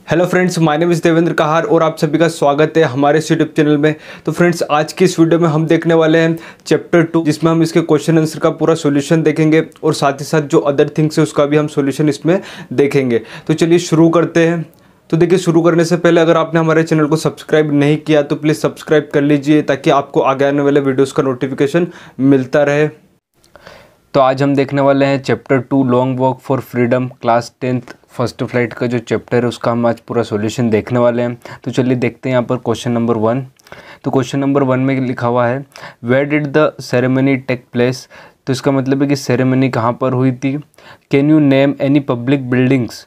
Hello friends, my name is Devendra Kahar और आप सभी का स्वागत है हमारे इस यूट्यूब चैनल में। तो फ्रेंड्स, आज की इस वीडियो में हम देखने वाले हैं चैप्टर 2, जिसमें हम इसके क्वेश्चन आंसर का पूरा सॉल्यूशन देखेंगे और साथ ही साथ जो अदर थिंग्स है उसका भी हम सॉल्यूशन इसमें देखेंगे। तो चलिए शुरू करते हैं। तो देखिए, शुरू करने से पहले अगर आपने हमारे चैनल को सब्सक्राइब नहीं किया तो प्लीज़ सब्सक्राइब कर लीजिए, ताकि आपको आगे आने वाले वीडियोज़ का नोटिफिकेशन मिलता रहे। तो आज हम देखने वाले हैं chapter 2 long walk for freedom, class 10th first flight का जो चैप्टर है उसका हम आज पूरा सॉल्यूशन देखने वाले हैं। तो चलिए देखते हैं यहाँ पर क्वेश्चन नंबर 1। तो क्वेश्चन नंबर 1 में लिखा हुआ है, where did the ceremony take place. तो इसका मतलब है कि सेरेमनी कहाँ पर हुई थी। Can you name any public buildings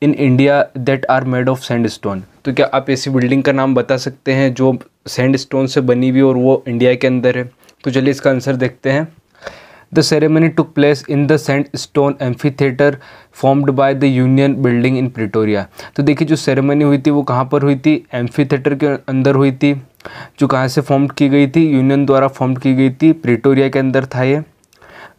in India that are made of sandstone. तो क्या आप ऐसी बिल्डिंग का नाम बता सकते हैं जो सैंडस्टोन से बनी हुई और वो इंडिया के अंदर है। तो चलिए इसका आंसर देखते हैं। The ceremony took place in the sandstone amphitheater formed by the Union Building in Pretoria। तो देखिए, जो सेरेमनी हुई थी वो कहाँ पर हुई थी, एम्फीथिएटर के अंदर हुई थी, जो कहाँ से फॉर्म की गई थी, यूनियन द्वारा फॉर्म की गई थी, प्रिटोरिया के अंदर था ये।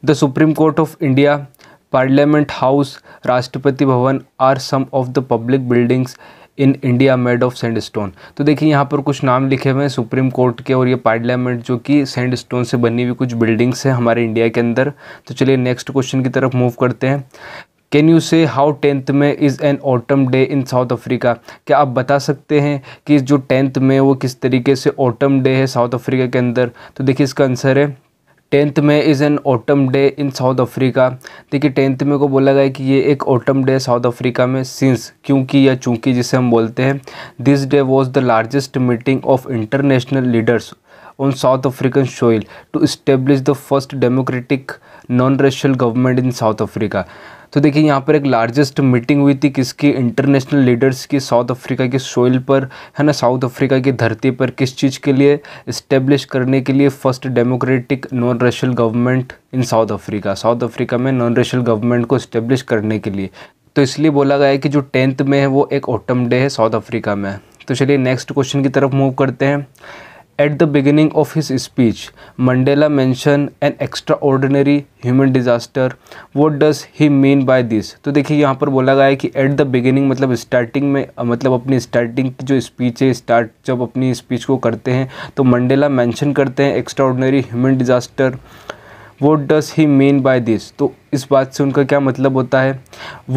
The Supreme Court of India, Parliament House, Rashtrapati Bhavan are some of the public buildings in India made of sandstone. तो देखिए यहाँ पर कुछ नाम लिखे हुए हैं सुप्रीम कोर्ट के और ये पार्लियामेंट, जो कि सैंडस्टोन से बनी हुई कुछ बिल्डिंग्स हैं हमारे इंडिया के अंदर। तो चलिए नेक्स्ट क्वेश्चन की तरफ मूव करते हैं। कैन यू से हाउ 10th में is an autumn day in South Africa. क्या आप बता सकते हैं कि जो 10th में वो किस तरीके से ऑटम डे है साउथ अफ्रीका के अंदर। तो देखिए इसका आंसर है 10th में is an autumn day in South Africa. देखिए 10th में को बोला गया है कि ये एक ऑटम डे साउथ अफ्रीका में, सिंस, क्योंकि या चूंकि जिसे हम बोलते हैं। This day was the largest meeting of international leaders on South African soil to establish the first democratic non racial government in South Africa. तो देखिए यहाँ पर एक लार्जेस्ट मीटिंग हुई थी किसकी, इंटरनेशनल लीडर्स की, साउथ अफ्रीका के सोइल पर, है ना, साउथ अफ्रीका की धरती पर। किस चीज़ के लिए, इस्टेब्लिश करने के लिए first democratic non racial government in South Africa. South Africa में नॉन रेशियल गवर्नमेंट को इस्टेब्लिश करने के लिए। तो इसलिए बोला गया है कि जो 10th में है वो एक ऑटम डे है साउथ अफ्रीका में। तो चलिए नेक्स्ट क्वेश्चन की तरफ मूव करते हैं। At the beginning of his speech, Mandela mentioned an extraordinary human disaster. What does he mean by this? तो देखिए यहाँ पर बोला गया है कि at the beginning मतलब स्टार्टिंग में, मतलब अपनी स्टार्टिंग की जो स्पीच है, जब अपनी स्पीच को करते हैं तो मंडेला मेंशन करते हैं extraordinary human disaster. What does he mean by this? तो इस बात से उनका क्या मतलब होता है।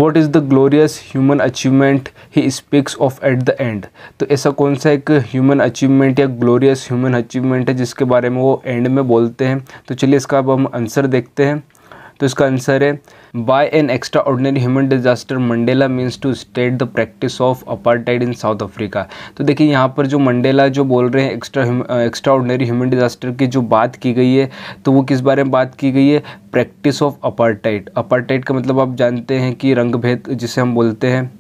What is the glorious human achievement he speaks of at the end? तो ऐसा कौन सा एक ह्यूमन अचीवमेंट या ग्लोरियस ह्यूमन अचीवमेंट है जिसके बारे में वो एंड में बोलते हैं। तो चलिए इसका अब हम आंसर देखते हैं। तो इसका आंसर है, by an extraordinary human disaster Mandela means to state the practice of apartheid in South Africa. तो देखिए यहाँ पर जो मंडेला जो बोल रहे हैं एक्स्ट्रा ऑर्डिनरी ह्यूमन डिजास्टर की जो बात की गई है, तो वो किस बारे में बात की गई है, प्रैक्टिस ऑफ अपार्टाइड। अपार्टाइड का मतलब आप जानते हैं कि रंगभेद जिसे हम बोलते हैं।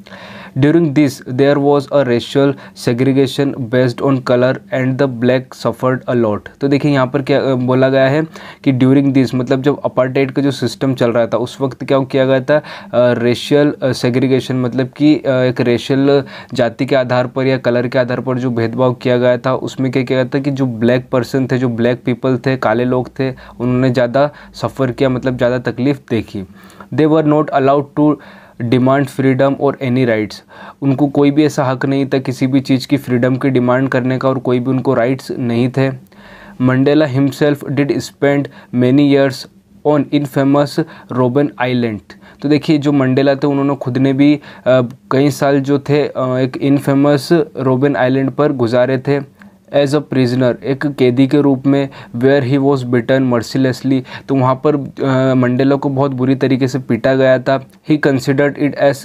During this, there was a racial segregation based on color and the black suffered a lot। तो देखिए यहाँ पर क्या बोला गया है कि ड्यूरिंग दिस मतलब जब अपार्टाइड का जो सिस्टम चल रहा था उस वक्त क्या किया गया था, रेशियल सेग्रीगेशन, मतलब कि एक रेशियल जाति के आधार पर या कलर के आधार पर जो भेदभाव किया गया था, उसमें क्या किया गया था कि जो ब्लैक पर्सन थे, जो ब्लैक पीपल थे, काले लोग थे, उन्होंने ज़्यादा सफ़र किया, मतलब ज़्यादा तकलीफ़ देखी। They were not allowed to demand freedom और एनी राइट्स। उनको कोई भी ऐसा हक नहीं था किसी भी चीज़ की फ्रीडम की डिमांड करने का, और कोई भी उनको राइट्स नहीं थे। Mandela himself did spend many years on infamous Robben Island. तो देखिए जो मंडेला थे उन्होंने खुद ने भी कई साल जो थे एक इनफेमस रोबन आइलैंड पर गुजारे थे एज अ प्रिजनर, एक कैदी के रूप में, where he was beaten mercilessly. तो वहाँ पर मंडेला को बहुत बुरी तरीके से पीटा गया था। He considered it as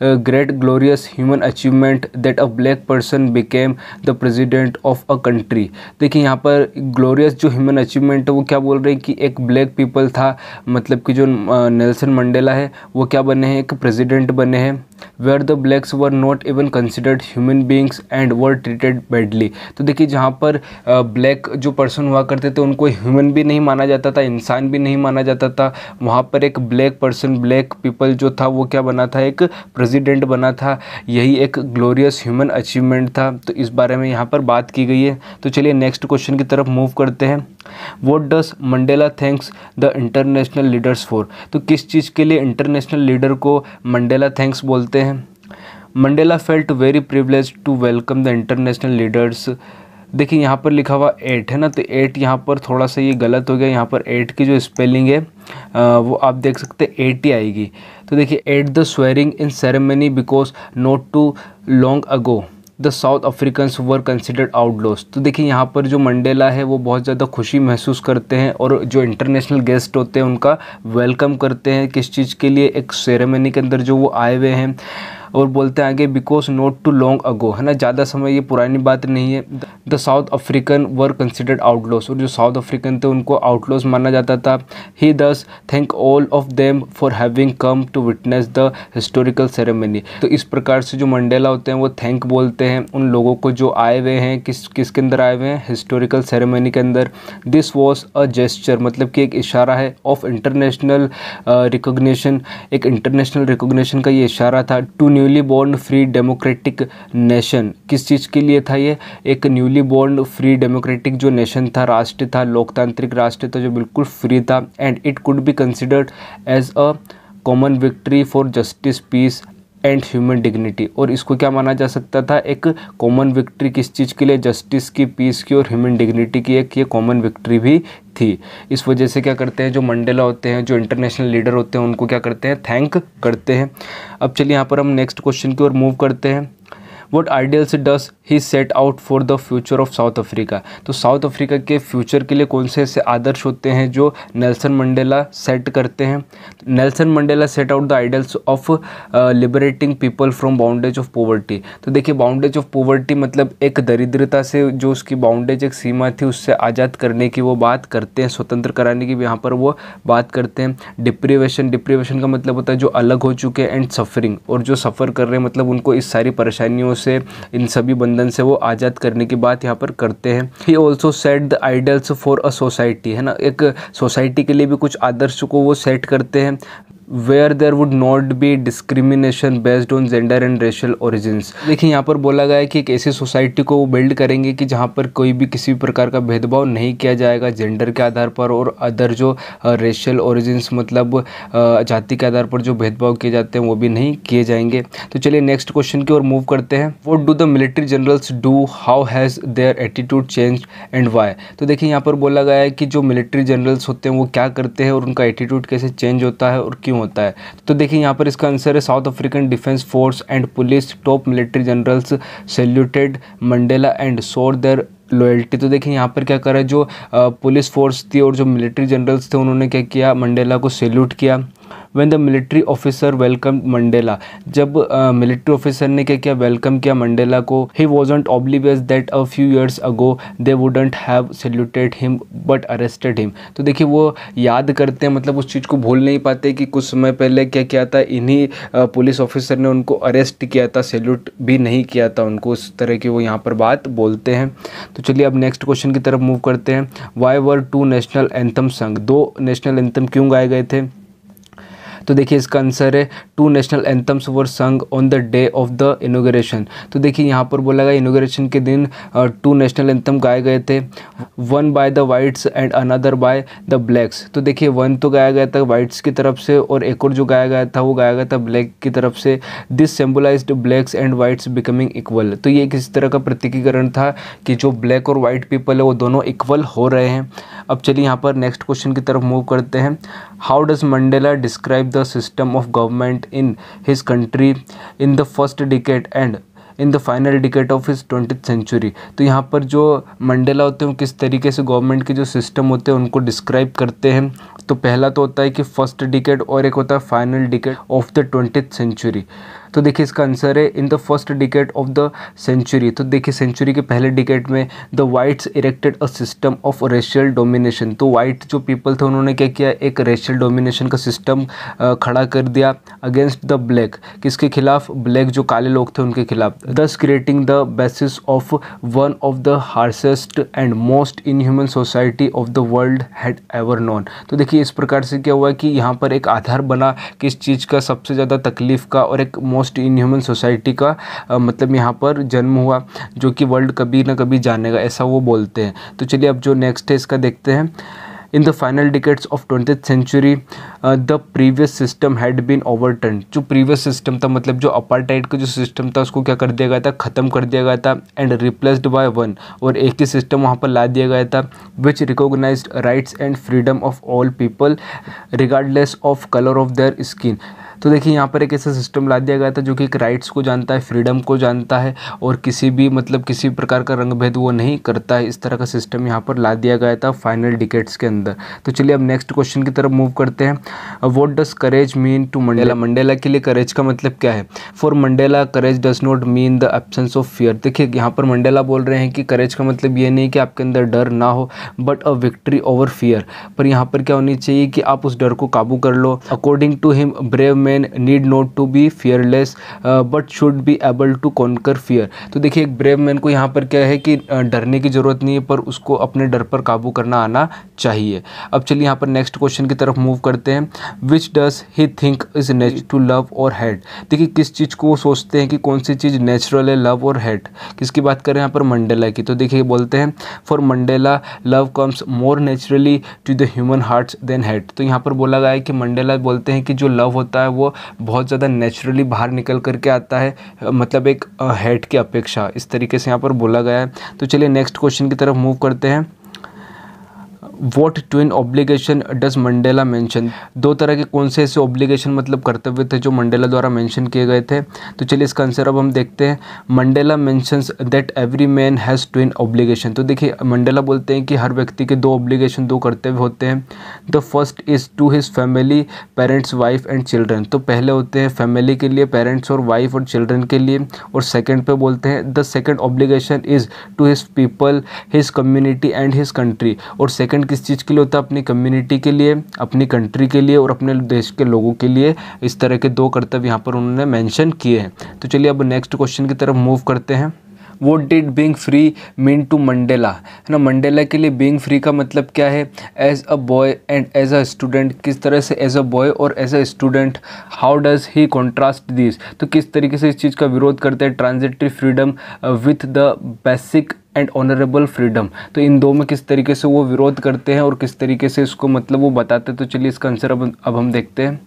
great glorious human achievement that a black person became the president of a country. देखिए यहाँ पर ग्लोरियस जो ह्यूमन अचीवमेंट है वो क्या बोल रहे हैं कि एक ब्लैक पीपल था, मतलब कि जो नेल्सन मंडेला है वो क्या बने हैं, एक प्रेसिडेंट बने हैं। Where the blacks were not even considered human beings and were treated badly. तो देखिए जहाँ पर ब्लैक जो पर्सन हुआ करते थे उनको ह्यूमन भी नहीं माना जाता था, इंसान भी नहीं माना जाता था, वहाँ पर एक ब्लैक पर्सन, ब्लैक पीपल जो था वो क्या बना था, एक प्रेसिडेंट बना था। यही एक ग्लोरियस ह्यूमन अचीवमेंट था। तो इस बारे में यहाँ पर बात की गई है। तो चलिए नेक्स्ट क्वेश्चन की तरफ मूव करते हैं। What does Mandela thanks the international leaders for. तो किस चीज़ के लिए इंटरनेशनल लीडर को मंडेला थैंक्स बोलते हैं। Mandela felt very privilege to welcome the international leaders. देखिए यहाँ पर लिखा हुआ 8 है ना, तो 8 यहाँ पर थोड़ा सा ये गलत हो गया। यहाँ पर 8 की जो स्पेलिंग है वो आप देख सकते हैं 80 आएगी। तो देखिए at the swearing in ceremony because not too long ago the South Africans were considered outlaws. तो देखिए यहाँ पर जो मंडेला है वो बहुत ज़्यादा खुशी महसूस करते हैं और जो इंटरनेशनल गेस्ट होते हैं उनका वेलकम करते हैं। किस चीज़ के लिए? एक सेरेमनी के अंदर जो वो आए हुए हैं। और बोलते हैं आगे because not too long ago, है ना, ज़्यादा समय ये पुरानी बात नहीं है। The South African were considered outlaws, और जो साउथ अफ्रीकन थे उनको आउटलॉस माना जाता था। He thus thank all of them for having come to witness the historical ceremony. तो इस प्रकार से जो मंडेला होते हैं वो थैंक बोलते हैं उन लोगों को जो आए हुए हैं किसके अंदर आए हुए हैं? हिस्टोरिकल सेरेमनी के अंदर। दिस वॉज अ जेस्चर, मतलब कि एक इशारा है, ऑफ इंटरनेशनल रिकोगनिशन, एक इंटरनेशनल रिकोगनिशन का ये इशारा था। To newly born free democratic nation, किस चीज़ के लिए था ये? एक न्यूली बॉर्न फ्री डेमोक्रेटिक जो नेशन था, राष्ट्र था, लोकतांत्रिक राष्ट्र था जो बिल्कुल फ्री था। And it could be considered as a common victory for justice, peace and human dignity. और इसको क्या माना जा सकता था? एक कॉमन विक्ट्री, किस चीज़ के लिए? जस्टिस की, पीस की और ह्यूमन डिग्निटी की एक ये कॉमन विक्ट्री भी थी। इस वजह से क्या करते हैं जो मंडेला होते हैं, जो इंटरनेशनल लीडर होते हैं, उनको क्या करते हैं? थैंक करते हैं। अब चलिए यहाँ पर हम नेक्स्ट क्वेश्चन की ओर मूव करते हैं। What ideals does he set out for the future of South Africa? तो साउथ अफ्रीका के फ्यूचर के लिए कौन से ऐसे आदर्श होते हैं जो नेल्सन मंडेला सेट करते हैं? Nelson Mandela set out the ideals of liberating people from bondage of poverty. तो देखिए बाउंडेज ऑफ पॉवर्टी मतलब एक दरिद्रता से जो उसकी बाउंडेज एक सीमा थी उससे आज़ाद करने की वो बात करते हैं, स्वतंत्र कराने की भी यहाँ पर वो बात करते हैं। डिप्रीवेशन का मतलब होता है जो अलग हो चुके हैं। एंड सफरिंग, और जो सफ़र कर रहे हैं मतलब उनको इस सारी परेशानियों से, इन सभी बंधन से वो आज़ाद करने की बात यहाँ पर करते हैं। He also set the idols for a society, है ना, एक सोसाइटी के लिए भी कुछ आदर्श को वो सेट करते हैं। Where there would not be discrimination based on gender and racial origins. देखिए यहाँ पर बोला गया है कि एक ऐसी सोसाइटी को वो बिल्ड करेंगे कि जहाँ पर कोई भी किसी भी प्रकार का भेदभाव नहीं किया जाएगा जेंडर के आधार पर, और अदर जो रेशियल ओरिजिन्स मतलब जाति के आधार पर जो भेदभाव किए जाते हैं वो भी नहीं किए जाएंगे। तो चलिए नेक्स्ट क्वेश्चन की ओर मूव करते हैं। What do the military generals do, how has their attitude change and why. तो देखिए यहाँ पर बोला गया है कि जो मिलिट्री जनरल्स होते हैं वो क्या करते हैं और उनका एटीट्यूड कैसे चेंज होता है और क्यों होता है। तो देखिए यहाँ पर इसका आंसर है south African defence force and police top military generals saluted Mandela and शोर देयर लॉयल्टी। तो देखिए यहाँ पर क्या करा, जो पुलिस फोर्स थी और जो मिलिट्री जनरल्स थे उन्होंने क्या किया? मंडेला को सैल्यूट किया। When the military officer welcome Mandela, जब मिलिट्री ऑफिसर ने क्या किया? वेलकम किया मंडेला को। He wasn't oblivious that a few years ago they wouldn't have saluted him but arrested him. तो देखिए वो याद करते हैं, मतलब उस चीज़ को भूल नहीं पाते कि कुछ समय पहले क्या किया था, इन्हीं पुलिस ऑफिसर ने उनको अरेस्ट किया था, सैल्यूट भी नहीं किया था उनको, उस तरह की वो यहाँ पर बात बोलते हैं। तो चलिए अब नेक्स्ट क्वेश्चन की तरफ मूव करते हैं। Why were two national anthem sung, दो नेशनल एंथम क्यों गाए गए थे? तो देखिए इसका आंसर है टू नेशनल एंथम्स वर संग on the day of the inauguration. तो देखिए यहाँ पर बोला गया इनॉग्रेशन के दिन टू नेशनल एंथम गाए गए थे, one by the whites and another by the blacks. तो देखिए वन तो गाया गया था वाइट्स की तरफ से और एक और जो गाया गया था वो गाया गया था ब्लैक की तरफ से। This symbolised blacks and whites becoming equal. तो ये किस तरह का प्रतीकीकरण था कि जो ब्लैक और वाइट पीपल है वो दोनों इक्वल हो रहे हैं। अब चलिए यहाँ पर नेक्स्ट क्वेश्चन की तरफ मूव करते हैं। How does Mandela describe the system of government in his country in the first decade and in the final decade of his 20th century. तो यहाँ पर जो मंडेला होते हैं किस तरीके से गवर्नमेंट के जो सिस्टम होते हैं उनको डिस्क्राइब करते हैं। तो पहला तो होता है कि फर्स्ट डिकेड और एक होता है final decade of the 20th century. तो देखिए इसका आंसर है in the first decade of the century. तो देखिए सेंचुरी के पहले डिकेड में the whites erected a system of racial domination. तो वाइट जो पीपल थे उन्होंने क्या किया, एक रेशियल डोमिनेशन का सिस्टम खड़ा कर दिया अगेंस्ट द ब्लैक। किसके खिलाफ? ब्लैक जो काले लोग थे उनके खिलाफ। दस creating the basis of one of the harshest and most inhuman society of the world had ever known. तो देखिए इस प्रकार से क्या हुआ कि यहाँ पर एक आधार बना किस चीज़ का, सबसे ज़्यादा तकलीफ का और एक मोस्ट इनह्यूमन सोसाइटी का मतलब यहाँ पर जन्म हुआ जो कि वर्ल्ड कभी ना कभी जानेगा, ऐसा वो बोलते हैं। तो चलिए अब जो नेक्स्ट है इसका देखते हैं। In the final decades of 20th century the previous system had been overturn. जो प्रीवियस सिस्टम था, मतलब जो अपार्टाइड का जो सिस्टम था, उसको क्या कर दिया गया था, ख़त्म कर दिया गया था। एंड रिप्लेस्ड बाय वन, और एक ही सिस्टम वहाँ पर ला दिया गया था, which recognised rights and freedom of all people regardless of colour of their skin. तो देखिए यहाँ पर एक ऐसा सिस्टम ला दिया गया था जो कि एक राइट्स को जानता है, फ्रीडम को जानता है, और किसी भी मतलब किसी प्रकार का रंग भेद वो नहीं करता है। इस तरह का सिस्टम यहाँ पर ला दिया गया था फाइनल डिकेड्स के अंदर। तो चलिए अब नेक्स्ट क्वेश्चन की तरफ मूव करते हैं। What does courage mean to Mandela. Mandela के लिए करेज का मतलब क्या है? For Mandela courage does not mean the absence of fear. देखिए यहाँ पर मंडेला बोल रहे हैं कि करेज का मतलब ये नहीं कि आपके अंदर डर ना हो, but a victory over fear. पर यहाँ पर क्या होनी चाहिए कि आप उस डर को काबू कर लो। According to him brave man need not to be fearless but should be able to conquer fear. तो देखिए एक ब्रेव मैन को यहाँ पर क्या है कि डरने की ज़रूरत नहीं है, पर उसको अपने डर पर काबू करना आना चाहिए। अब चलिए यहाँ पर नेक्स्ट क्वेश्चन की तरफ मूव करते हैं। Which does he think is natural to love और हेट। देखिए किस चीज़ को वो सोचते हैं कि कौन सी चीज़ नेचुरल है, लव और हेट। किसकी बात करें यहाँ पर? मंडेला की। तो देखिए बोलते हैं for Mandela love comes more naturally to the human hearts than hate. तो यहाँ पर बोला गया है कि मंडेला बोलते हैं कि जो लव होता है वो बहुत ज़्यादा नेचुरली बाहर निकल करके आता है, मतलब एक हेट की अपेक्षा। इस तरीके से यहाँ पर बोला गया है। तो चलिए नेक्स्ट क्वेश्चन की तरफ मूव करते हैं। What twin obligation does Mandela mention. दो तरह के कौन से ऐसे ऑब्लिगेशन मतलब कर्तव्य थे जो मंडेला द्वारा मेंशन किए गए थे? तो चलिए इसका आंसर अब हम देखते हैं। Mandela mentions that every man has twin obligation. तो देखिए मंडेला बोलते हैं कि हर व्यक्ति के दो ऑब्लिगेशन, दो कर्तव्य होते हैं। The first is to his family, parents, wife and children. तो पहले होते हैं फैमिली के लिए, पेरेंट्स और वाइफ और चिल्ड्रन के लिए। और सेकेंड पे बोलते हैं the second obligation is to his people, his community and his country. और सेकेंड किस चीज़ के लिए होता है? अपनी कम्युनिटी के लिए, अपनी कंट्री के लिए और अपने देश के लोगों के लिए। इस तरह के दो कर्तव्य यहाँ पर उन्होंने मेंशन किए हैं। तो चलिए अब नेक्स्ट क्वेश्चन की तरफ मूव करते हैं। What did being free mean to Mandela, है ना? मंडेला के लिए बीइंग फ्री का मतलब क्या है? As a boy and as a student. किस तरह से एज अ बॉय और as a student? How does he contrast this. तो किस तरीके से इस चीज़ का विरोध करते हैं transitory freedom with the basic and honourable freedom. तो इन दो में किस तरीके से वो विरोध करते हैं और किस तरीके से इसको मतलब वो बताते हैं। तो चलिए इसका आंसर अब हम देखते हैं।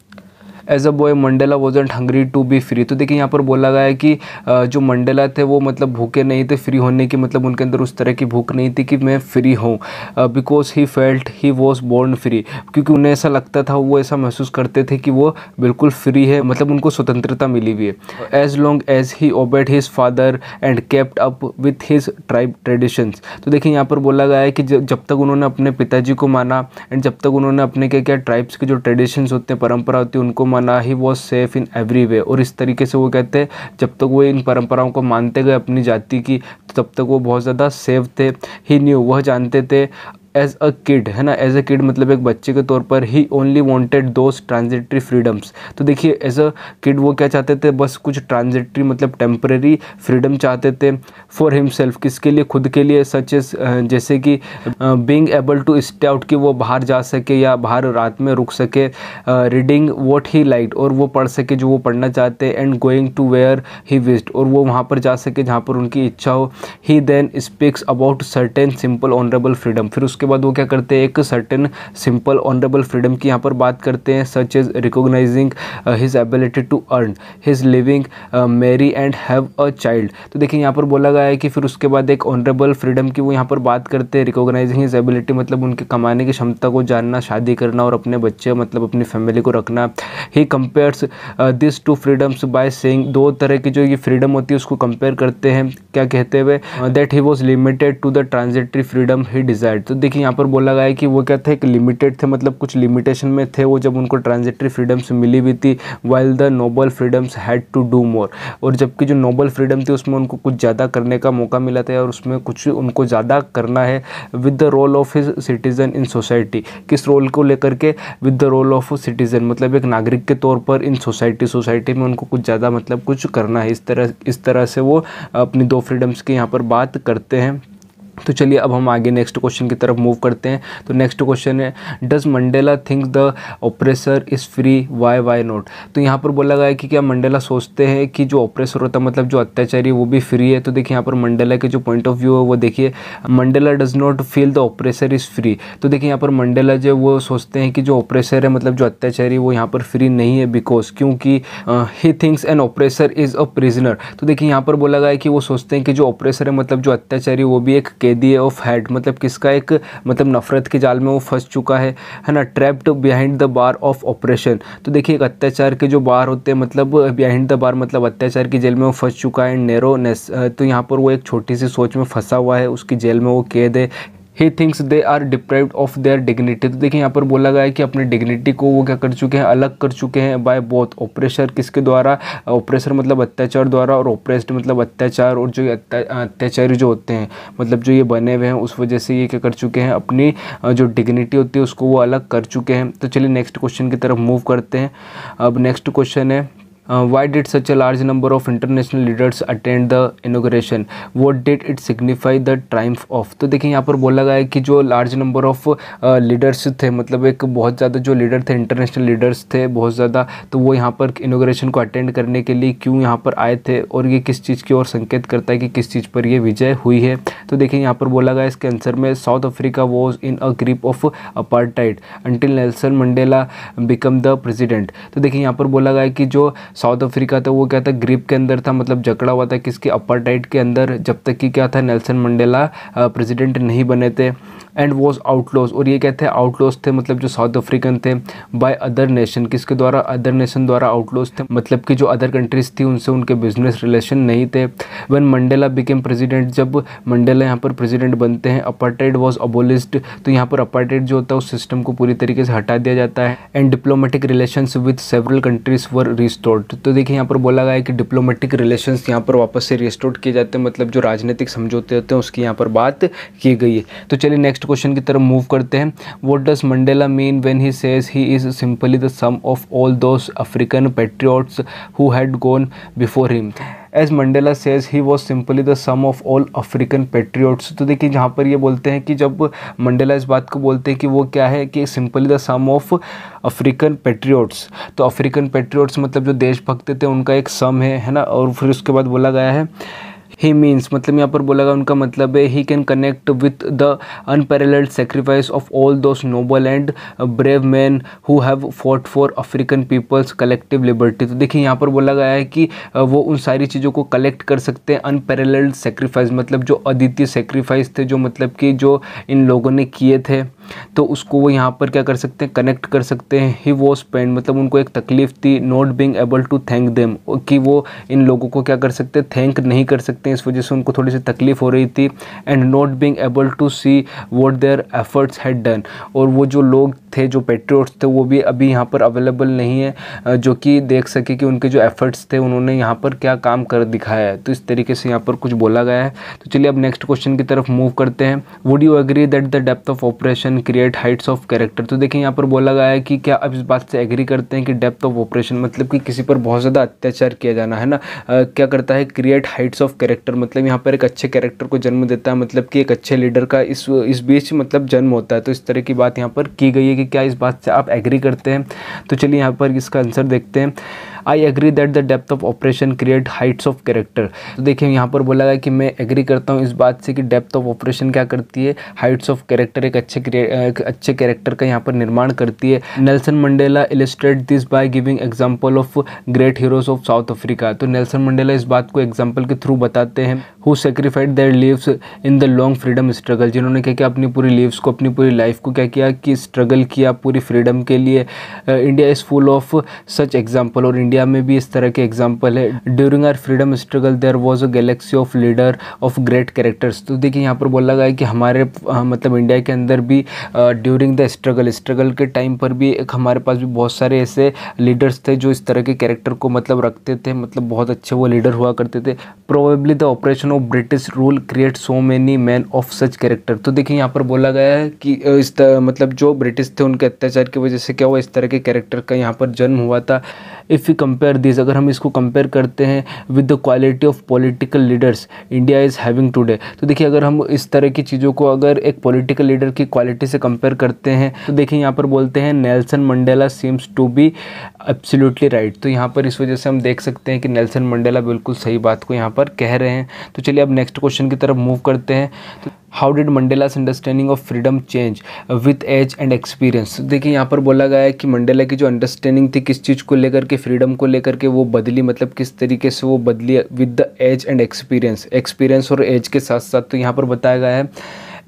As a boy Mandela wasn't hungry to be free. तो देखिए यहाँ पर बोला गया है कि जो मंडेला थे वो मतलब भूखे नहीं थे फ्री होने की, मतलब उनके अंदर उस तरह की भूख नहीं थी कि मैं फ्री हूँ। Because he felt he was born free, क्योंकि उन्हें ऐसा लगता था, वो ऐसा महसूस करते थे कि वो बिल्कुल फ्री है, मतलब उनको स्वतंत्रता मिली हुई है। As long as he obeyed his father and kept up with his tribe traditions. तो देखिए यहाँ पर बोला गया है कि जब तक उन्होंने अपने पिताजी को माना एंड जब तक उन्होंने अपने क्या क्या ट्राइब्स के जो ट्रेडिशंस होते हैं, परंपरा होती है, उनको माना, he was safe in every way. और इस तरीके से वो कहते हैं जब तक वो इन परंपराओं को मानते गए अपनी जाति की, तब तक वो बहुत ज़्यादा सेफ थे। ही न्यू, वह जानते थे, एज अ किड, है ना? एज अ किड मतलब एक बच्चे के तौर पर, he only wanted those transitory freedoms. तो देखिए एज अ किड वो क्या चाहते थे? बस कुछ ट्रांजिटरी मतलब टेम्परेरी फ्रीडम चाहते थे फॉर हिमसेल्फ। किसके लिए? खुद के लिए। सच एज जैसे कि being able to stay out, कि वो बाहर जा सके या बाहर रात में रुक सके। रीडिंग वॉट ही लाइक्ड, और वो पढ़ सके जो वो पढ़ना चाहते। And going to where he wished, और वो वहाँ पर जा सके जहाँ पर उनकी इच्छा हो। He then speaks about certain simple honourable freedom. फिर उसके बाद वो क्या करते हैं? एक सर्टेन सिंपल ऑनरेबल फ्रीडम की यहाँ पर बात करते हैं। Such as recognising his ability to earn his living, marry and have a child. तो देखिए यहाँ पर बोला गया है कि फिर उसके बाद एक ऑनरेबल फ्रीडम की वो यहाँ पर बात करते हैं। रिकॉग्नाइजिंग हिज एबिलिटी मतलब उनके कमाने की क्षमता को जानना, शादी करना और अपने बच्चे मतलब अपनी फैमिली को रखना। He compares this to freedoms by saying, दो तरह की जो ये फ्रीडम होती है उसको कंपेयर करते हैं, क्या कहते हुए? That he was limited to the transitory freedom he desired. तो देखिए यहाँ पर बोला गया है कि वो क्या थे? एक लिमिटेड थे, मतलब कुछ लिमिटेशन में थे वो जब उनको ट्रांजिटरी फ्रीडम्स मिली हुई थी। While the noble freedoms had to do more, और जबकि जो नोबल फ्रीडम थी उसमें उनको कुछ ज़्यादा करने का मौका मिला था और उसमें कुछ उनको ज़्यादा करना है। With the role of his citizen in society, किस रोल को लेकर के? With the role of citizen मतलब एक नागरिक के तौर पर इन सोसाइटी में उनको कुछ ज़्यादा मतलब कुछ करना है। इस तरह से वो अपनी दो फ्रीडम्स की यहाँ पर बात करते हैं। तो चलिए अब हम आगे नेक्स्ट क्वेश्चन की तरफ मूव करते हैं। तो नेक्स्ट क्वेश्चन है, does Mandela think the oppressor is free, why not. तो यहाँ पर बोला गया है कि क्या मंडेला सोचते हैं कि जो ऑपरेसर होता है मतलब जो अत्याचारी वो भी फ्री है। तो देखिए यहाँ पर मंडेला के जो पॉइंट ऑफ व्यू है वो देखिए, Mandela does not feel the oppressor is free. तो देखिए यहाँ पर मंडेला जो वो सोचते हैं कि जो ऑपरेसर है मतलब जो अत्याचारी वो यहाँ पर फ्री नहीं है, बिकॉज क्योंकि he thinks an oppressor is a prisoner. तो देखिए यहाँ पर बोला गया है कि वो सोचते हैं कि जो ऑपरेसर है मतलब जो अत्याचारी वो भी एक कैदी ऑफ हेड, मतलब किसका, एक मतलब नफरत के जाल में वो फंस चुका है ना, trapped behind the bar of operation. तो देखिए एक अत्याचार के जो बार होते हैं मतलब बिहाइंड द बार मतलब अत्याचार की जेल में वो फंस चुका है, नैरोनेस, तो यहाँ पर वो एक छोटी सी सोच में फंसा हुआ है, उसकी जेल में वो कैद है। He thinks they are deprived of their dignity. तो देखिए यहाँ पर बोला गया है कि अपनी डिग्निटी को वो क्या कर चुके हैं, अलग कर चुके हैं बाय बोथ ऑपरेसर, किसके द्वारा, ऑपरेसर मतलब अत्याचार द्वारा, और ऑपरेस्ड मतलब अत्याचार, और जो अत्याचारी जो होते हैं मतलब जो ये बने हुए हैं उस वजह से ये क्या कर चुके हैं, अपनी जो डिग्निटी होती है उसको वो अलग कर चुके हैं। तो चलिए नेक्स्ट क्वेश्चन की तरफ मूव करते हैं। अब नेक्स्ट क्वेश्चन है, why did such a large number of international leaders attend the inauguration? What did it signify the triumph of? तो देखिए यहाँ पर बोला गया है कि जो लार्ज नंबर ऑफ लीडर्स थे, मतलब एक बहुत ज़्यादा जो लीडर थे, इंटरनेशनल लीडर्स थे बहुत ज़्यादा, तो वो यहाँ पर इनॉग्रेशन को अटेंड करने के लिए क्यों यहाँ पर आए थे, और ये किस चीज़ की ओर संकेत करता है कि किस चीज़ पर ये विजय हुई है। तो देखिए यहाँ पर बोला गया इसके आंसर में, south Africa was in a grip of apartheid until Nelson Mandela become the president. तो देखिए यहाँ पर बोला गया है कि जो साउथ अफ्रीका था वो क्या था, ग्रिप के अंदर था, मतलब जकड़ा हुआ था किसके, अपार्टाइड के अंदर, जब तक कि क्या था, नेल्सन मंडेला प्रेसिडेंट नहीं बने थे। एंड वॉज आउटलॉज, और ये क्या थे, आउटलॉज थे, मतलब जो साउथ अफ्रीकन थे, बाय अदर नेशन, किसके द्वारा, अदर नेशन द्वारा आउटलॉज थे, मतलब कि जो अदर कंट्रीज थी उनसे उनके बिजनेस रिलेशन नहीं थे। व्हेन मंडेला बिकेम प्रेसिडेंट, जब मंडेला यहाँ पर प्रेसिडेंट बनते हैं, अपार्टाइड वॉज अबोलिश्ड। तो यहाँ पर अपार्टाइड जो होता है उस सिस्टम को पूरी तरीके से हटा दिया जाता है। And diplomatic relations with several countries were restored. तो देखिए यहाँ पर बोला गया है कि डिप्लोमेटिक रिलेशंस यहाँ पर वापस से रिस्टोर्ड किए जाते हैं, मतलब जो राजनीतिक समझौते होते हैं उसकी यहाँ पर बात की गई है। तो चलिए नेक्स्ट क्वेश्चन की तरफ मूव करते हैं। What does Mandela mean when he says he is simply the sum of all those African patriots who had gone before him? As Mandela says he was simply the sum of all African patriots. तो देखिए जहाँ पर ये बोलते हैं कि जब Mandela इस बात को बोलते हैं कि वो क्या है, कि simply the sum of African patriots, तो अफ्रीकन पेट्रियट्स मतलब जो देशभक्त थे उनका एक सम है ना। और फिर उसके बाद बोला गया है ही मीन्स, मतलब यहाँ पर बोला गया उनका मतलब है, he can connect with the unparalleled sacrifice of all those noble and brave man who have fought for African people's collective liberty. तो देखिए यहाँ पर बोला गया है कि वो उन सारी चीज़ों को कलेक्ट कर सकते हैं। अनपैरेलल्ड सेक्रीफाइस मतलब जो अद्वितीय सेक्रीफाइस थे, जो मतलब कि जो इन लोगों ने किए थे, तो उसको वो यहाँ पर क्या कर सकते हैं, कनेक्ट कर सकते हैं। ही वॉज पेन, मतलब उनको एक तकलीफ थी, not being able to thank them, कि वो इन लोगों को क्या कर सकते, थैंक नहीं कर सकते, इस वजह से उनको थोड़ी सी तकलीफ हो रही थी। And not being able to see what their efforts had done, और वो जो लोग थे, जो पेट्रियट्स थे, वो भी अभी यहाँ पर अवेलेबल नहीं है जो कि देख सके कि उनके जो एफर्ट्स थे उन्होंने यहाँ पर क्या काम कर दिखाया है। तो इस तरीके से यहाँ पर कुछ बोला गया है। तो चलिए अब नेक्स्ट क्वेश्चन की तरफ मूव करते हैं। Would you agree that the depth of oppression create heights of character? तो देखिए यहाँ पर बोला गया है कि क्या आप इस बात से एग्री करते हैं कि डेप्थ ऑफ ऑपरेशन मतलब कि किसी पर बहुत ज़्यादा अत्याचार किया जाना है ना, क्या करता है, क्रिएट हाइट्स ऑफ कैरेक्टर, मतलब यहाँ पर एक अच्छे कैरेक्टर को जन्म देता है, मतलब कि एक अच्छे लीडर का इस बीच मतलब जन्म होता है। तो इस तरह की बात यहाँ पर की गई है कि क्या इस बात से आप एग्री करते हैं? तो चलिए यहाँ पर इसका आंसर देखते हैं। I agree that the depth of oppression create heights of character. तो देखिए यहाँ पर बोला गया कि मैं एग्री करता हूँ इस बात से कि डेप्थ ऑफ ऑपरेशन क्या करती है, हाइट्स ऑफ कैरेक्टर, एक अच्छे कैरेक्टर का यहाँ पर निर्माण करती है। Nelson Mandela illustrate this by giving example of great heroes of South Africa. तो नेल्सन मंडेला इस बात को एग्जांपल के थ्रू बताते हैं, who sacrificed their lives in the long freedom struggle, जिन्होंने क्या किया, अपनी पूरी लिव्स को, अपनी पूरी लाइफ को क्या किया कि स्ट्रगल किया पूरी फ्रीडम के लिए। India is full of such example, और इंडिया में भी इस तरह के एग्जाम्पल है। During our freedom struggle there was a galaxy of leader of great characters. तो देखिए यहाँ पर बोला गया है कि हमारे मतलब इंडिया के अंदर भी ड्यूरिंग द स्ट्रगल के टाइम पर भी एक हमारे पास भी बहुत सारे ऐसे लीडर्स थे जो इस तरह के कैरेक्टर को मतलब रखते थे, मतलब बहुत अच्छे वो लीडर हुआ करते थे। Probably the operation of British rule create so many man of such character. तो देखिए यहाँ पर बोला गया है कि मतलब जो ब्रिटिश थे उनके अत्याचार की वजह से क्या हुआ, इस तरह के कैरेक्टर का यहाँ पर जन्म हुआ था। इफ़ यू कंपेयर दिस, अगर हम इसको कंपेयर करते हैं with the quality of political leaders India is having today, तो देखिए अगर हम इस तरह की चीज़ों को अगर एक पॉलिटिकल लीडर की क्वालिटी से कंपेयर करते हैं तो देखिए यहाँ पर बोलते हैं Nelson Mandela seems to be absolutely right. तो यहाँ पर इस वजह से हम देख सकते हैं कि नेल्सन मंडेला बिल्कुल सही बात को यहाँ पर कह रहे हैं। तो चलिए अब नेक्स्ट क्वेश्चन की तरफ मूव करते हैं। तो how did Mandela's understanding of freedom change with age and experience. देखिए यहाँ पर बोला गया है कि मंडेला की जो अंडरस्टैंडिंग थी किस चीज़ को लेकर के, फ्रीडम को लेकर के, वो बदली, मतलब किस तरीके से वो बदली with the age and experience, experience और एज के साथ साथ। तो यहाँ पर बताया गया है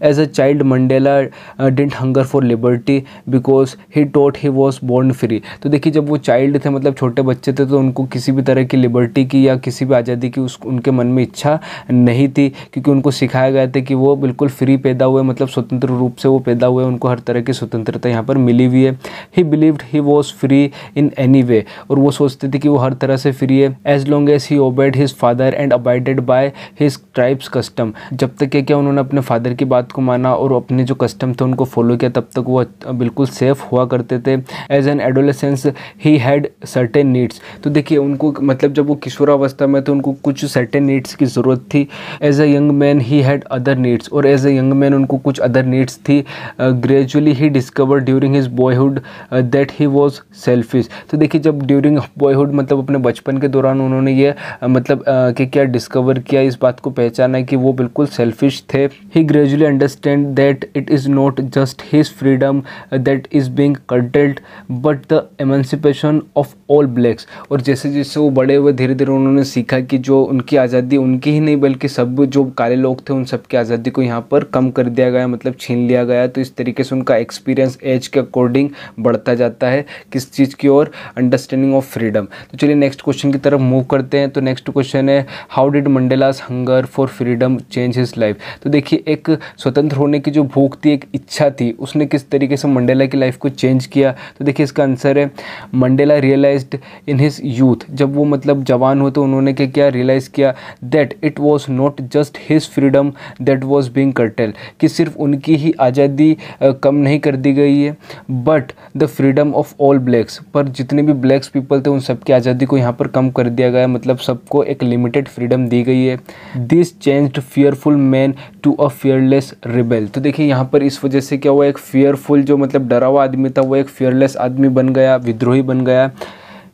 as a child Mandela didn't hunger for liberty because he thought he was born free. तो देखिए जब वो चाइल्ड थे, मतलब छोटे बच्चे थे, तो उनको किसी भी तरह की लिबर्टी की या किसी भी आज़ादी की उनके मन में इच्छा नहीं थी, क्योंकि उनको सिखाया गया था कि वो बिल्कुल फ्री पैदा हुए, मतलब स्वतंत्र रूप से वो पैदा हुए, उनको हर तरह की स्वतंत्रता यहाँ पर मिली हुई है। ही believed he was free in any way, और वो सोचते थे कि वो हर तरह से फ्री है। As long as he obeyed his father and abided by his tribe's custom, जब तक क्या उन्होंने अपने फादर की बात को माना और अपने जो कस्टम थे उनको फॉलो किया, तब तक वो बिल्कुल सेफ हुआ करते थे। As an adolescence he had certain needs, तो देखिए उनको, मतलब जब वो किशोरावस्था में थे उनको कुछ सर्टेन नीड्स की ज़रूरत थी। As a young man he had other needs, और एज अ यंग मैन उनको कुछ अदर नीड्स थी। Gradually he discovered during his boyhood that he was selfish. तो देखिए जब ड्यूरिंग बॉयहुड, मतलब अपने बचपन के दौरान उन्होंने ये मतलब कि क्या डिस्कवर किया, इस बात को पहचाना कि वो बिल्कुल सेल्फिश थे। He gradually understand that it is not just his freedom that is being curtailed but the emancipation of all blacks। और जैसे जैसे वो बड़े हुए धीरे धीरे उन्होंने सीखा कि जो उनकी आज़ादी उनकी ही नहीं बल्कि सब जो काले लोग थे उन सब की आज़ादी को यहाँ पर कम कर दिया गया, मतलब छीन लिया गया। तो इस तरीके से उनका एक्सपीरियंस एज के अकॉर्डिंग बढ़ता जाता है, किस चीज़ की ओर, अंडरस्टैंडिंग ऑफ फ्रीडम। तो चलिए नेक्स्ट क्वेश्चन की तरफ मूव करते हैं। तो नेक्स्ट क्वेश्चन है how did Mandela's hunger for freedom change his life. तो देखिए एक स्वतंत्र होने की जो भूख थी, एक इच्छा थी, उसने किस तरीके से मंडेला की लाइफ को चेंज किया। तो देखिए इसका आंसर है Mandela realised in his youth, जब वो मतलब जवान हो तो उन्होंने क्या किया, रियलाइज़ किया that it was not just his freedom that was being cartel, कि सिर्फ उनकी ही आज़ादी कम नहीं कर दी गई है but the freedom of all blacks, पर जितने भी ब्लैक्स पीपल थे उन सबकी आज़ादी को यहाँ पर कम कर दिया गया, मतलब सबको एक लिमिटेड फ्रीडम दी गई है। This changed fearful man to a fearless rebel. तो देखिए यहाँ पर इस वजह से क्या हुआ, एक फियरफुल जो मतलब डरा हुआ आदमी था वो एक फियरलेस आदमी बन गया, विद्रोही बन गया।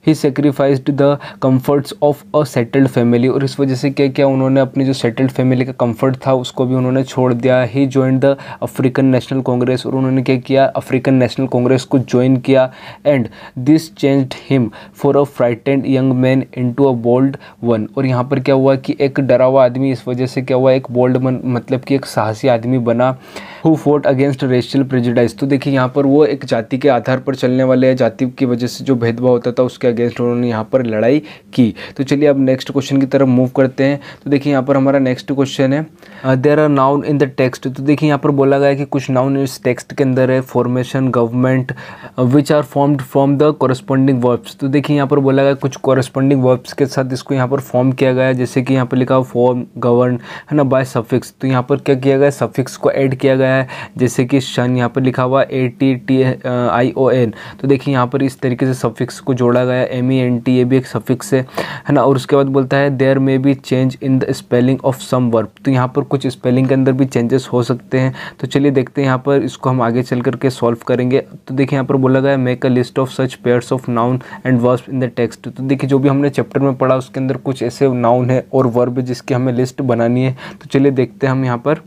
He sacrificed the comforts of a settled family, और इस वजह से क्या किया उन्होंने, अपनी जो सेटल्ड फैमिली का कंफर्ट था उसको भी उन्होंने छोड़ दिया। He join the African National Congress, और उन्होंने क्या किया, अफ्रीकन नेशनल कांग्रेस को ज्वाइन किया। And this changed him for a frightened young man into a bold one, और यहाँ पर क्या हुआ कि एक डरा हुआ आदमी इस वजह से क्या हुआ, एक बोल्ड मन, मतलब कि एक साहसी आदमी बना। Who fought against racial prejudice, तो देखिए यहाँ पर वो एक जाति के आधार पर चलने वाले, जाति की वजह से जो भेदभाव होता था उसके अगेंस्ट उन्होंने यहाँ पर लड़ाई की। तो चलिए अब नेक्स्ट क्वेश्चन की तरफ मूव करते हैं। तो देखिए यहाँ पर हमारा नेक्स्ट क्वेश्चन है there are noun in the text. तो देखिए यहाँ पर बोला गया है कि कुछ नाउन इस टेक्स्ट के अंदर है, formation, government, which are formed from the corresponding verbs. तो देखिए यहाँ पर बोला गया कुछ कॉरेस्पॉन्डिंग वर्ब्स के साथ इसको यहाँ पर फॉर्म किया गया है, जैसे कि यहाँ पर लिखा फॉर्म, गवर्न, है ना, बाय सफिक्स। तो यहाँ पर क्या किया गया, सफिक्स को ऐड किया गया है, जैसे कि शन, यहाँ पर लिखा हुआ ATTION। तो देखिए यहाँ पर इस तरीके से सफिक्स को जोड़ा गया। MENT ये भी एक सफिक्स है ना। और उसके बाद बोलता है there may be change in the spelling of some verb. तो यहाँ पर कुछ स्पेलिंग के अंदर भी चेंजेस हो सकते हैं। तो चलिए देखते हैं यहाँ पर, इसको हम आगे चल करके सॉल्व करेंगे। तो देखिए यहाँ पर बोला गया make a list of such pairs of noun and verbs in the text. तो देखिए जो भी हमने चैप्टर में पढ़ा उसके अंदर कुछ ऐसे नाउन है और वर्ब जिसकी हमें लिस्ट बनानी है। तो चलिए देखते हैं हम यहाँ पर।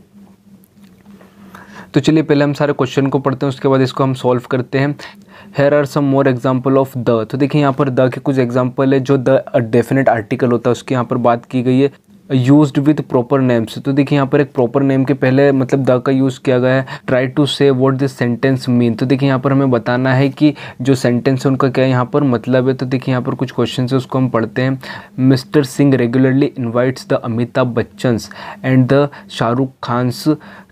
तो चलिए पहले हम सारे क्वेश्चन को पढ़ते हैं, उसके बाद इसको हम सॉल्व करते हैं। Here are some more example of the। तो देखिए यहाँ पर द के कुछ एग्जाम्पल है, जो द डेफिनेट आर्टिकल होता है उसकी यहाँ पर बात की गई है। Used with proper names. तो देखिए यहाँ पर एक प्रॉपर नेम के पहले मतलब द का यूज़ किया गया है। ट्राई टू से व्हाट दिस सेंटेंस मीन। तो देखिए यहाँ पर हमें बताना है कि जो सेंटेंस है उनका क्या यहाँ पर मतलब है। तो देखिए यहाँ पर कुछ क्वेश्चन है उसको हम पढ़ते हैं। Mister Singh regularly invites the Amitabh Bachchans and the Shahrukh Khans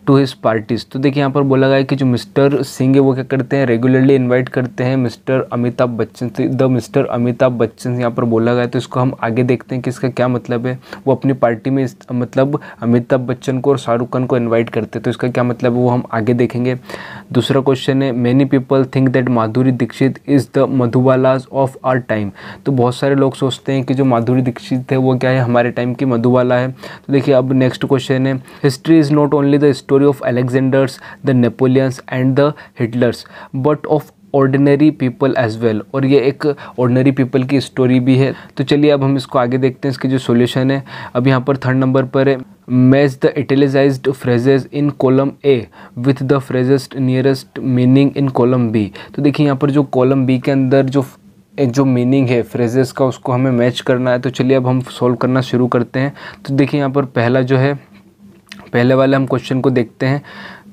to his parties. तो देखिए यहाँ पर बोला गया है कि जो मिस्टर सिंह है वो क्या करते हैं, रेगुलरली इन्वाइट करते हैं मिस्टर अमिताभ बच्चन से। द मिस्टर अमिताभ बच्चन यहाँ पर बोला गया है, तो इसको हम आगे देखते हैं कि इसका क्या मतलब है। वो अपनी पार्टी में मतलब अमिताभ बच्चन को और शाहरुख खान को इन्वाइट करते हैं, तो इसका क्या मतलब है वो हम आगे देखेंगे। दूसरा क्वेश्चन है, many people think that Madhuri Dixit is the Madhubalas of our time. तो बहुत सारे लोग सोचते हैं कि जो माधुरी दीक्षित है वो क्या है, हमारे टाइम की मधुबाला है। तो देखिए अब नेक्स्ट क्वेश्चन है, history is not only the story of Alexanders, the Napoleons and the Hitlers but of ordinary people as well. और ये एक ऑर्डिनरी पीपल की स्टोरी भी है। तो चलिए अब हम इसको आगे देखते हैं, इसकी जो सॉल्यूशन है। अब यहाँ पर थर्ड नंबर पर है, match the italicised phrases in column A with the phrases nearest meaning in column B. तो देखिए यहाँ पर जो कॉलम बी के अंदर जो मीनिंग है फ्रेजेस का उसको हमें मैच करना है। तो चलिए अब हम सॉल्व करना शुरू करते हैं। तो देखिए यहाँ पर पहला जो है, पहले वाले हम क्वेश्चन को देखते हैं।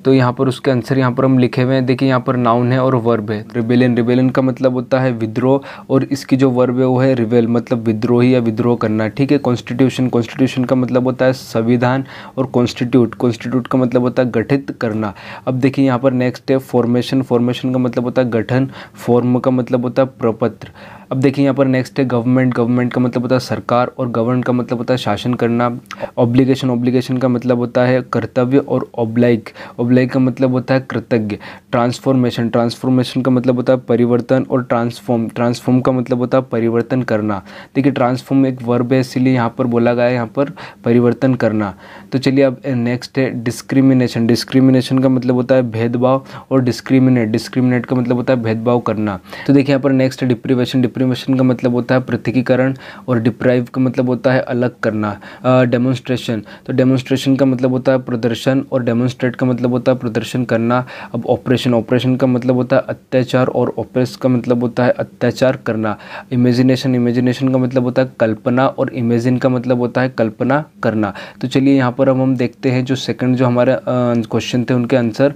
तो यहाँ पर उसके आंसर यहाँ पर हम लिखे हुए हैं। देखिए यहाँ पर नाउन है और वर्ब है। रिबेलियन, रिबेलियन का मतलब होता है विद्रोह, और इसकी जो वर्ब है वो है रिवेल, मतलब विद्रोही या विद्रोह करना। ठीक है। कॉन्स्टिट्यूशन, कॉन्स्टिट्यूशन का मतलब होता है संविधान, और कॉन्स्टिट्यूट, कॉन्स्टिट्यूट का मतलब होता है गठित करना। अब देखिए यहाँ पर नेक्स्ट है फॉर्मेशन, फॉर्मेशन का मतलब होता है गठन, फॉर्म का मतलब होता है प्रपत्र। अब देखिए यहाँ पर नेक्स्ट है गवर्नमेंट, गवर्नमेंट का मतलब होता है सरकार, और गवर्न का मतलब होता है शासन करना। ऑब्लिगेशन, ऑब्लिगेशन का मतलब होता है कर्तव्य, और ऑब्लाइक, ऑब्लाइक का मतलब होता है कृतज्ञ। ट्रांसफॉर्मेशन, ट्रांसफॉर्मेशन का मतलब होता है परिवर्तन, और ट्रांसफॉर्म, ट्रांसफॉर्म का मतलब होता है परिवर्तन करना। देखिए ट्रांसफॉर्म एक वर्ब है, इसीलिए यहाँ पर बोला गया है यहाँ पर परिवर्तन करना। तो चलिए अब नेक्स्ट है डिस्क्रिमिनेशन, डिस्क्रिमिनेशन का मतलब होता है भेदभाव, और डिस्क्रिमिनेट, डिस्क्रिमिनेट का मतलब होता है भेदभाव करना। तो देखिए यहाँ पर नेक्स्ट है डिप्रीवेशन, डिप्रीवेशन का मतलब होता है पृथकीकरण, और डिप्राइव का मतलब होता है अलग करना। डेमोन्स्ट्रेशन, तो डेमोन्स्ट्रेशन का मतलब होता है प्रदर्शन, और डेमोन्स्ट्रेट का मतलब होता है प्रदर्शन करना। अब ऑपरेशन, ऑपरेशन का मतलब होता है अत्याचार, और ऑपरेस का मतलब होता है अत्याचार करना। इमेजिनेशन, इमेजिनेशन का मतलब होता है कल्पना, और इमेजिन का मतलब होता है कल्पना करना। तो चलिए यहाँ पर हम देखते हैं जो सेकंड जो हमारे क्वेश्चन थे उनके answer.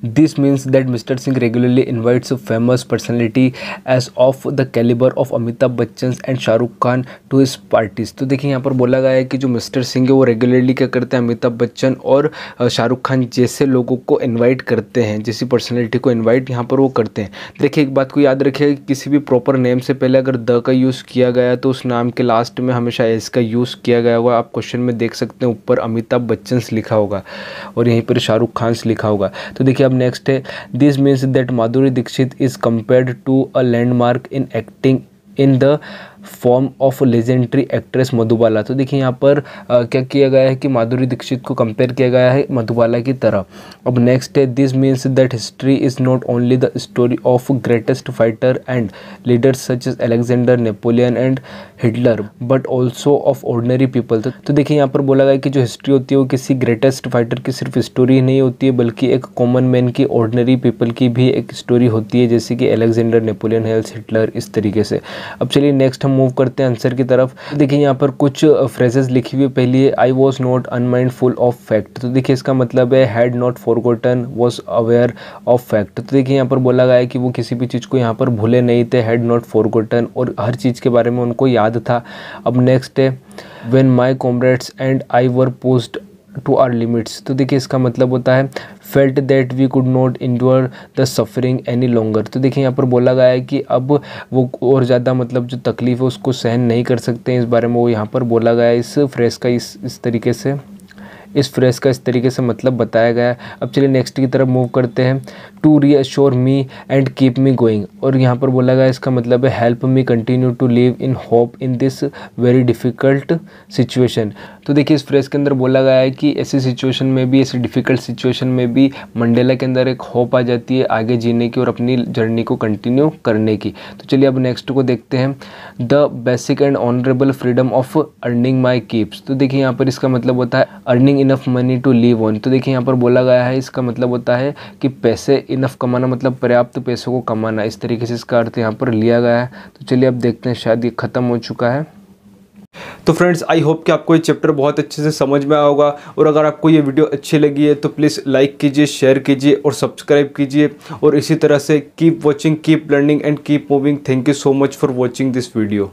This means that Mr. Singh regularly invites famous personality as of the caliber of Amitabh Bachchan and Shahrukh Khan to his parties। तो देखिए यहाँ पर बोला गया है कि जो मिस्टर सिंह है वो रेगुलरली क्या करते हैं, अमिताभ बच्चन और शाहरुख खान जैसे लोगों को इनवाइट करते हैं, जैसी पर्सनैलिटी को इनवाइट यहाँ पर वो करते हैं। देखिए एक बात को याद रखिए, किसी भी प्रॉपर नेम से पहले अगर द का यूज़ किया गया तो उस नाम के लास्ट में हमेशा एस का यूज़ किया गया होगा। आप क्वेश्चन में देख सकते हैं ऊपर अमिताभ बच्चन लिखा होगा और यहीं पर शाहरुख खान लिखा होगा। तो देखिए अब नेक्स्ट है, this means that Madhuri Dixit is compared to a landmark in acting in the form of legendary actress Madhubala. तो देखिए यहाँ पर क्या किया गया है कि माधुरी दीक्षित को कंपेयर किया गया है मधुबाला की तरह। अब नेक्स्ट है, this means that history is not only the story of greatest fighter and leaders such as Alexander, Napoleon and Hitler but also of ordinary people. तो देखिए यहाँ पर बोला गया है कि जो हिस्ट्री होती है वो किसी ग्रेटेस्ट फाइटर की सिर्फ स्टोरी ही नहीं होती है, बल्कि एक कॉमन मैन की, ऑर्डिनरी पीपल की भी एक स्टोरी होती है, जैसे कि अलेक्जेंडर, नेपोलियन हिल्स, हिटलर, इस तरीके से। अब चलिए नेक्स्ट हम मूव करते हैं आंसर की तरफ। देखिए यहाँ पर कुछ फ्रेजेस लिखी हुई। पहली है, I was not unmindful of fact. तो देखिए इसका मतलब है had not forgotten, was aware of fact. तो देखिए यहाँ पर बोला गया है कि वो किसी भी चीज़ को यहाँ पर भूले नहीं थे, हैड नॉट फॉरगॉटन, और हर चीज़ के बारे में उनको याद था। अब नेक्स्ट है, when my comrades and I were pushed to our limits. तो देखिए इसका मतलब होता है felt that we could not endure the suffering any longer. तो देखिए यहाँ पर बोला गया है कि अब वो और ज़्यादा मतलब जो तकलीफ है उसको सहन नहीं कर सकते हैं, इस बारे में वो यहाँ पर बोला गया है। इस फ्रेज का इस तरीके से, इस फ्रेज का इस तरीके से मतलब बताया गया है। अब चलिए नेक्स्ट की तरफ मूव करते हैं, to reassure me and keep me going, और यहाँ पर बोला गया इसका मतलब है help me continue to live in hope in this very difficult situation. तो देखिए इस फ्रेज के अंदर बोला गया है कि ऐसी सिचुएशन में भी, ऐसी डिफ़िकल्ट सिचुएशन में भी मंडेला के अंदर एक होप आ जाती है आगे जीने की और अपनी जर्नी को कंटिन्यू करने की। तो चलिए अब नेक्स्ट को देखते हैं, the basic and honourable freedom of earning my keeps. तो देखिए यहाँ पर इसका मतलब होता है earning enough money to live on. तो देखिए यहाँ पर बोला गया है इसका मतलब होता है कि पैसे इनफ कमाना, मतलब पर्याप्त पैसों को कमाना, इस तरीके से इसका अर्थ यहाँ पर लिया गया है। तो चलिए अब देखते हैं, शायद ये ख़त्म हो चुका है। तो फ्रेंड्स, आई होप कि आपको ये चैप्टर बहुत अच्छे से समझ में आया होगा, और अगर आपको ये वीडियो अच्छी लगी है तो प्लीज़ लाइक कीजिए, शेयर कीजिए और सब्सक्राइब कीजिए, और इसी तरह से keep watching, keep learning and keep moving. Thank you so much for watching this video.